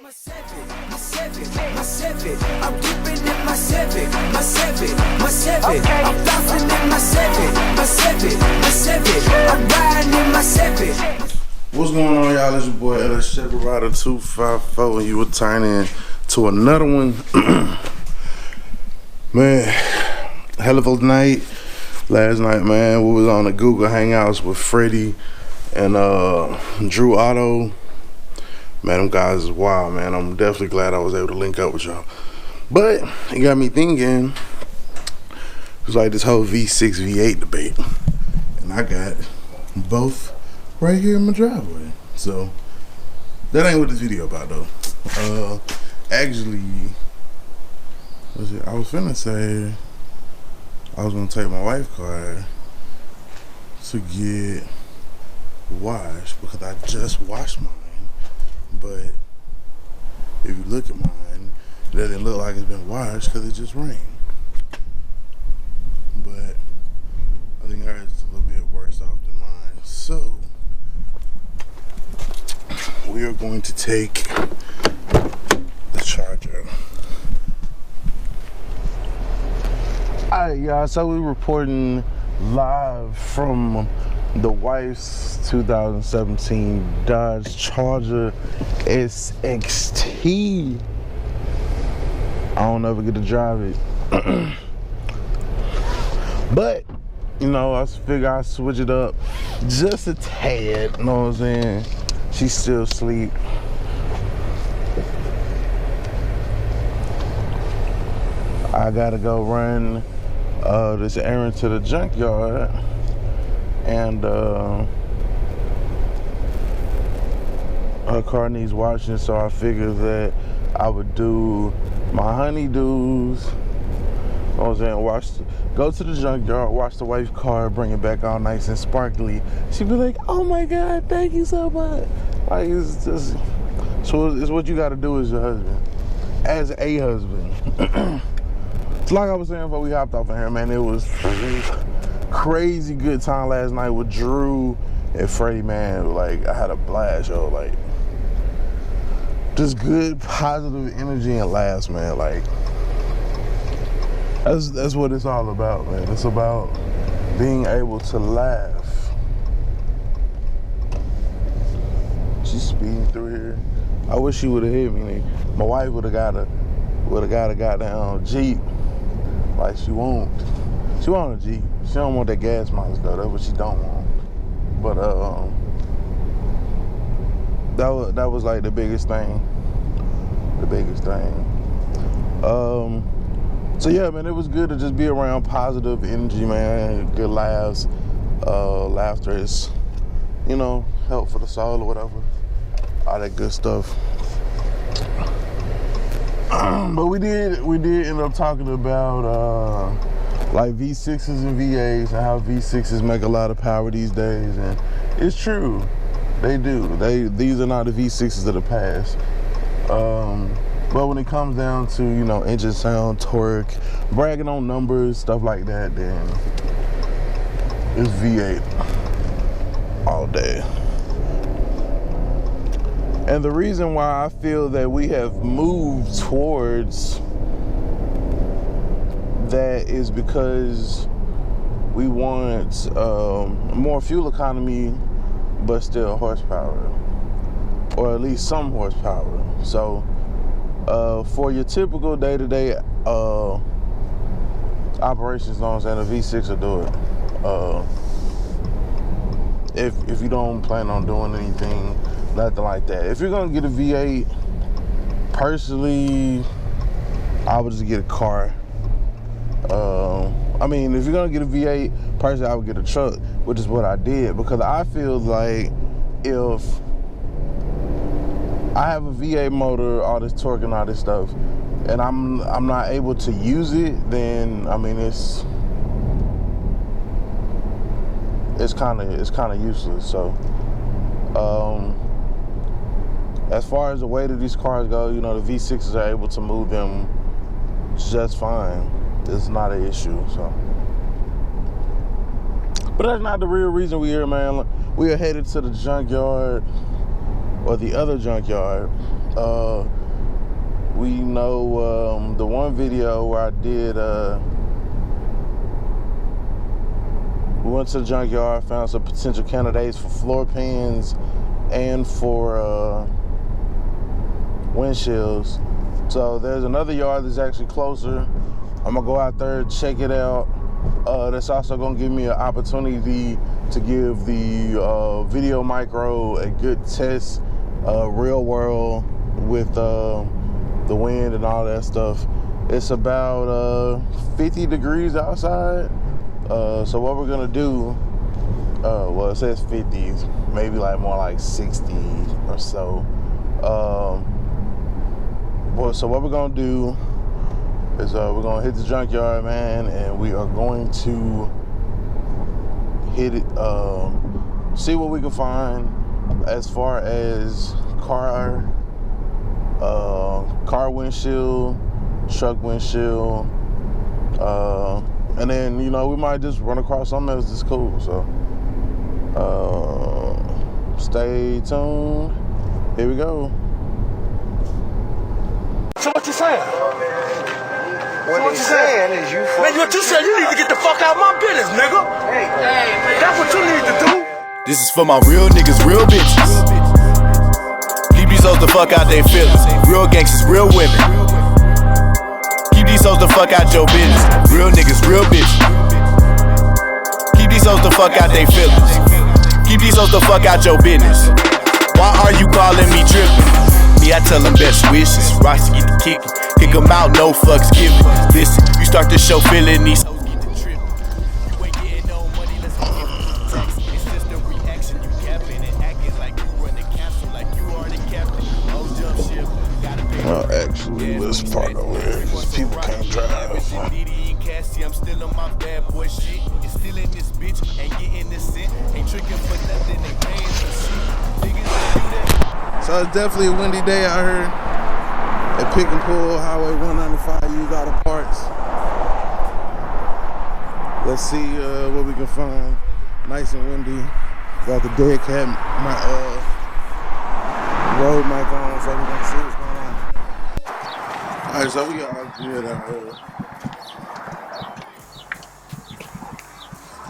My seven, I'm dipping in my seven. Okay. I'm bouncing in my seven. I'm riding in my seven. What's going on, y'all? It's your boy LS Chevy Rider 254, and you were turning to another one. Man, hell of a night last night, man. We was on the Google Hangouts with Freddie and Drew Otto. Man, them guys is wild, man. I'm definitely glad I was able to link up with y'all. But it got me thinking, it was like this whole V6, V8 debate. And I got both right here in my driveway. So, that ain't what this video about, though. Actually, I was finna say I was gonna take my wife's car to get washed because I just washed mine. But if you look at mine, it doesn't look like it's been washed because it just rained. But I think ours is a little bit worse off than mine. So we are going to take the charger. Alright, y'all, so we're reporting live from the wife's 2017 Dodge Charger SXT. I don't ever get to drive it. But, you know, I figure I'll switch it up just a tad, you know what I'm saying? She's still asleep. I gotta go run this errand to the junkyard. And her car needs washing, so I figured that I would do my honeydews. You know what I'm saying? Go to the junkyard, wash the wife's car, bring it back all nice and sparkly. She'd be like, "Oh my God, thank you so much." Like, it's just, so it's what you got to do as your husband, as a husband. It's like I was saying before we hopped off of here, man. It was crazy good time last night with Drew and Freddie, man. Like, I had a blast, yo. Like, just good, positive energy and laughs, man. Like, that's what it's all about, man. It's about being able to laugh. She's speeding through here. I wish she would have hit me. My wife would have got a goddamn Jeep, like she won't. She want a Jeep. She don't want that gas mileage though. That's what she don't want. But that was like the biggest thing. So yeah, man, it was good to just be around positive energy, man. Good laughs. Laughter is, you know, help for the soul or whatever. All that good stuff. But we did end up talking about like V6s and V8s and how V6s make a lot of power these days, and it's true, they do. These are not the V6s of the past. But when it comes down to, you know, engine sound, torque, bragging on numbers, stuff like that, then it's V8 all day. And the reason why I feel that we have moved towards that is because we want more fuel economy, but still horsepower, or at least some horsepower. So for your typical day-to-day operations, you know what I'm saying, a V6 will do it. If you don't plan on doing anything, nothing like that. If you're gonna get a V8, personally, I would just get a car. I mean, if you're gonna get a V8, personally, I would get a truck, which is what I did, because I feel like if I have a V8 motor, all this torque and all this stuff, and I'm not able to use it, then I mean it's kind of useless. So as far as the weight of these cars go, you know, the V6s are able to move them just fine. It's not an issue. So, but that's not the real reason we're here, man. We are headed to the junkyard, or the other junkyard, We know the one video where I did, we went to the junkyard, found some potential candidates for floor pans and for windshields. So there's another yard that's actually closer. I'm gonna go out there, check it out. That's also gonna give me an opportunity to give the Video Micro a good test, real world with the wind and all that stuff. It's about 50 degrees outside. So what we're gonna do, well, it says 50s, maybe like more like 60 or so. So what we're gonna do is we're gonna hit the junkyard, man, and we are going to hit it, see what we can find as far as car windshield, truck windshield, and then, you know, we might just run across something else that's cool. So stay tuned. Here we go. So what you saying? What he's saying is you Man, what you saying? You need to get the fuck out of my business, nigga. Hey, that's what you need to do. This is for my real niggas, real bitches. Keep these hoes the fuck out they feelings. Real gangsters, real women. Keep these hoes the fuck out your business. Real niggas, real bitches. Keep these hoes the fuck out they feelings. Keep these hoes the fuck out your business. Why are you calling me trippin'? Me, I tell them best wishes. Rocks get the kickin'. Kick them out, no fucks given. Listen, you start the show feeling these hoes get the trip. You ain't getting no money, let's get the text. It's just a reaction. You capping and acting like you run the castle, like you are the captain. Oh, jump ship. Actually, let's park over here because people can't drive. I'm still on my bad boy shit. And still in this bitch, ain't getting this cent. Ain't tricking for nothing, ain't paying for shit. Niggas do that. So it's definitely a windy day out here at Pick and Pull, Highway 195, use auto parts. Let's see what we can find. Nice and windy. Got the dead cat, my road mic on, so we're gonna see what's going on. Alright, so we got our good out here.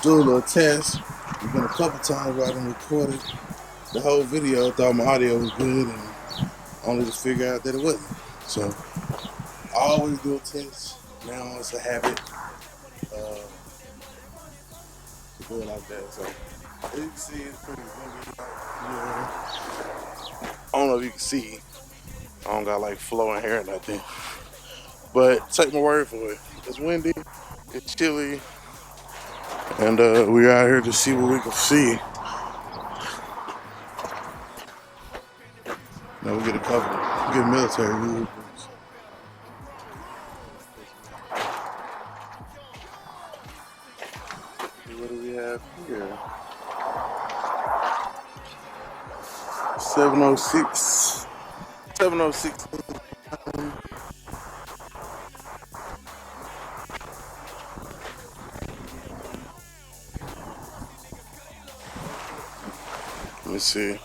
Do a little test. It's been a couple times where I done recorded the whole video. I thought my audio was good and only to figure out that it wasn't. So I always do a test. Now it's a habit to do it like that. So as you can see, it's pretty windy. Yeah. I don't know if you can see. I don't got like flowing hair or nothing. But take my word for it. It's windy, it's chilly, and we're out here to see what we can see. Now we get a couple, get military vehicles. What do we have here? 706. 706. Let me see.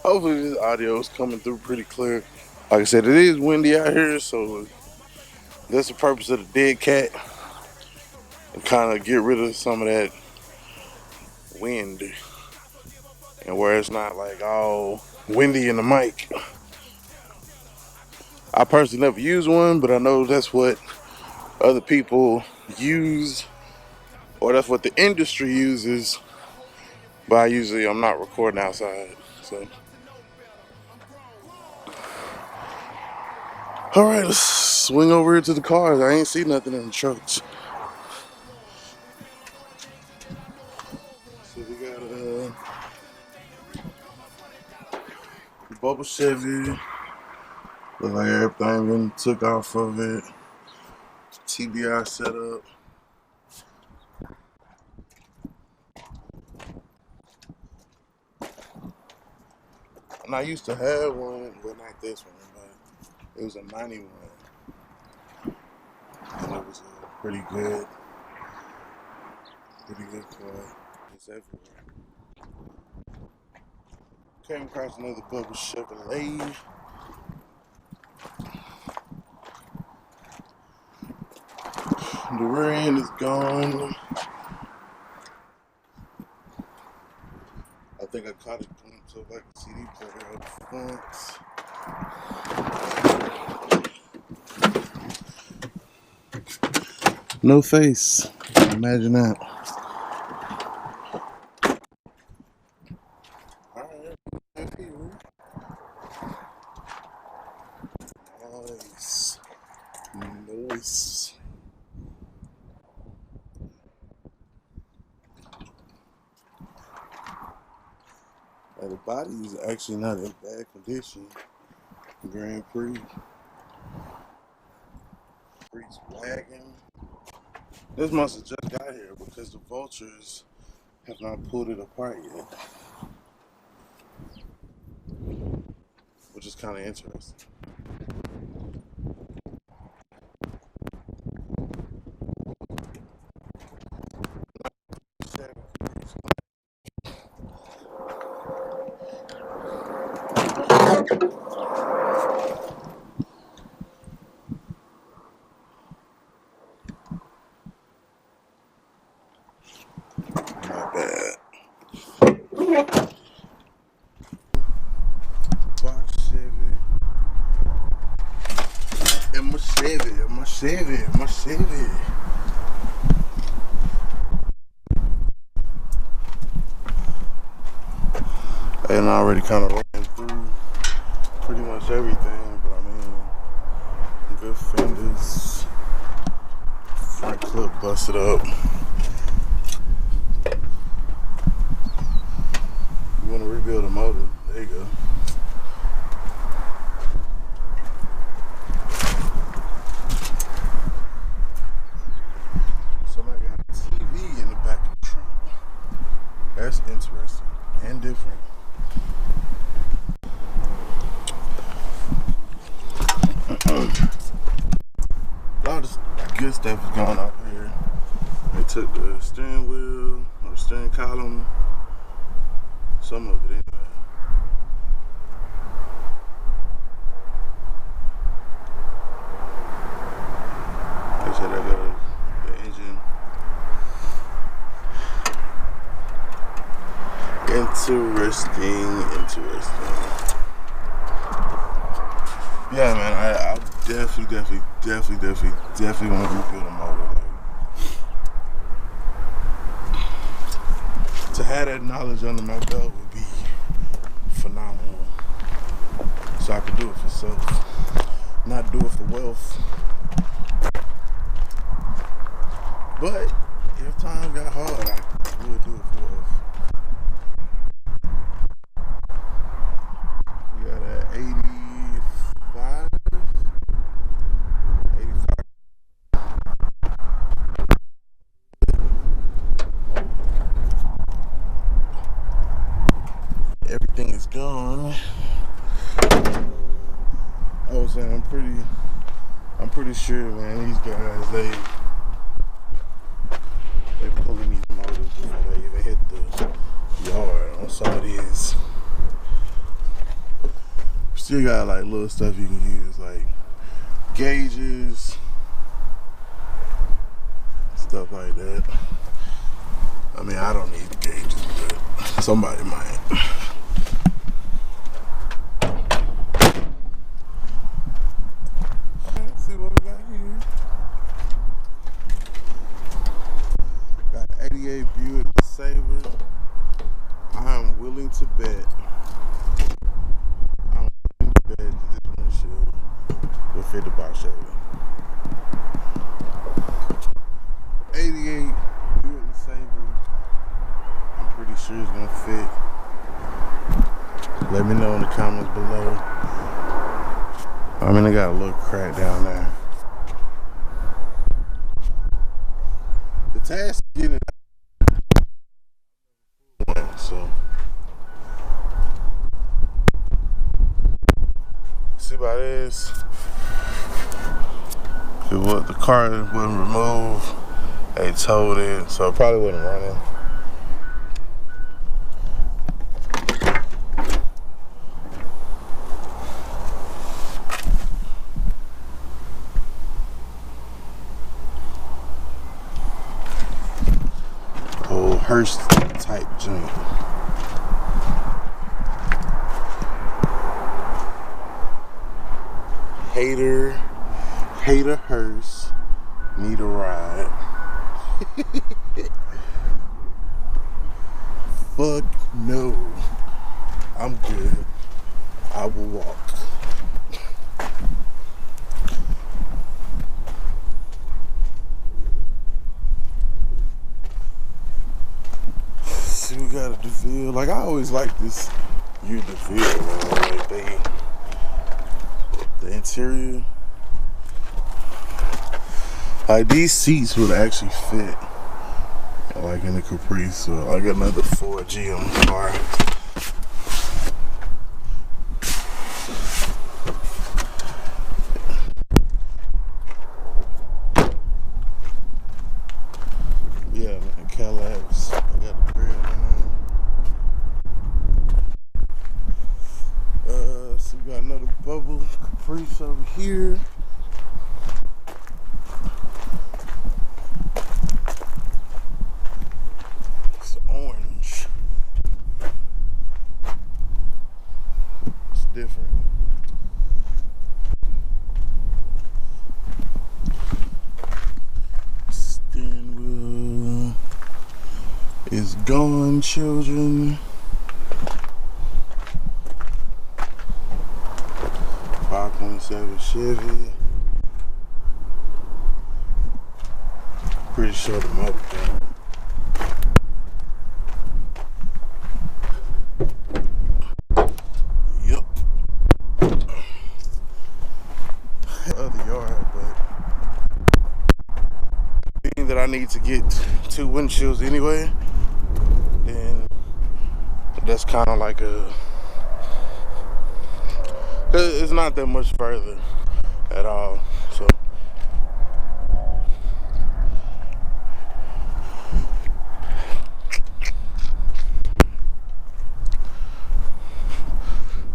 Hopefully this audio is coming through pretty clear. Like I said, it is windy out here, so that's the purpose of the dead cat. And kind of get rid of some of that wind. And where it's not like all windy in the mic. I personally never use one, but I know that's what other people use, or that's what the industry uses. But I'm not recording outside, so. All right, let's swing over here to the cars. I ain't see nothing in the trucks. So we got a Bubba Chevy. Look like everything been took off of it. TBI setup. And I used to have one, but not this one, but it was a 91. And it was a pretty good car. It's everywhere. Came across another Bubba Chevrolet. The rear end is gone. I think I caught a glimpse of like a CD player up front. No face. Imagine that. Alright. Nice. Nice. The body is actually not in bad condition. Grand Prix. Wagon. This must have just got here because the vultures have not pulled it apart yet. Which is kind of interesting. Not bad. Box Chevy. And my Chevy. And I already kind of ran through pretty much everything, but I mean, good fenders, front clip busted up. You want to rebuild a motor? There you go. Somebody got a TV in the back of the trunk. That's interesting and different. A lot of good stuff is going on here. They took the steering wheel or the steering column, some of it anyway. They said they got the engine. Interesting. Yeah, man, I definitely want to rebuild a motor. Like, to have that knowledge under my belt would be phenomenal. So I could do it for self, not do it for wealth. But if time got hard, I would do it for wealth. We got an 85. Everything is gone. I was saying I'm pretty sure, man, these guys they pulling these motors before they even hit the yard on some of these. Still got like little stuff you can use, like gauges, stuff like that. I mean, I don't need the gauges, but somebody might. Let's see what we got here. Got 88 Buick LeSabre. I am willing to bet. That this windshield will fit the box Chevy. 88 Buick LeSabre. I'm pretty sure it's gonna fit. Let me know in the comments below. I mean, they got a little crack down there. The task is getting out. So see about this. The car wasn't removed. They towed it, so it probably wasn't running. hearse type junk. Hate a hearse, need a ride. Fuck no. I'm good. I will walk. See, we got a DeVille. Like, I always like this year DeVille, man. Like, the interior. Like, these seats would actually fit, like, in the Caprice. So I got another 4G on the car. Yeah, man, Cadillacs. I got the grill on. So we got another bubble Caprice over here. It's orange. It's different. Steering wheel is gone, children. 5.7 Chevy. Pretty sure the motor thing. Yep. Other yard, but being that I need to get 2 windshields anyway, then that's kind of like it's not that much further at all, so.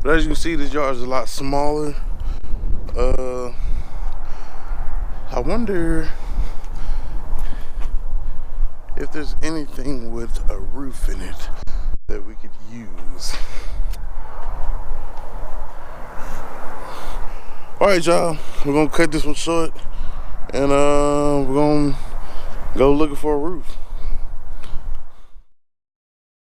But as you can see, this yard is a lot smaller. I wonder if there's anything with a roof in it that we could use. Alright, y'all, we're gonna cut this one short, and we're gonna go looking for a roof.